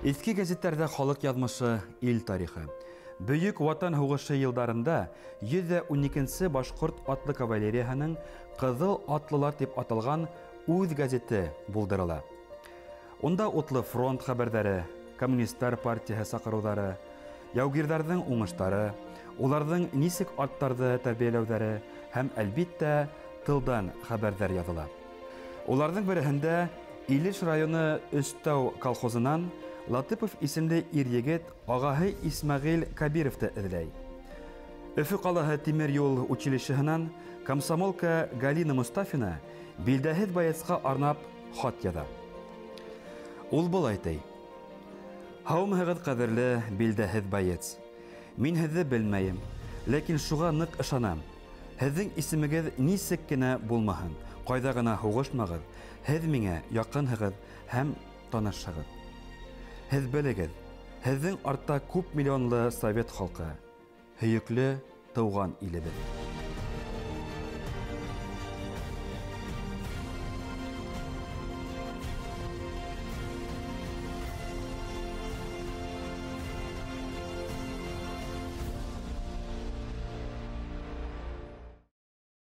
Eski газеттердә халык язмышы, ил тарихы. Бөек Ватан һугышы елдарында 112-нче башкорт атлы кавалерияһының Кызыл атлылар дип аталган үз газеты булдырыла. Унда утлы фронт хәбәрләре, коммунистлар партиясе сакырулары, яугирләрнең уңыштары, уларның нисек аттарды тәрбияләүләре һәм әлбиттә тылдан хәбәрләр языла. Уларның берәһендә Илеш районы Өстәү колхозынан Латыпов исемле ир-егет агаһы Исмәгыйль Кабировты эзләй. Өфө калаһы тимер юл училищеһеннән комсомолка Галина Мустафина билдәһез баяцка арнап хат яза. Ул булай әйтә: "Һаумыгыз кадерле билдәһез баяц. Мин һезне белмәем, ләкин шуга нык ышанам. Һезнең исемегез нисек кенә булмаһын, кайда гына һугышмагыз, һез миңа якынһыз һәм танышыгыз. Һез белегез, һезнең артта күп миллионлы совет халкы, һөекле тыуган илебез."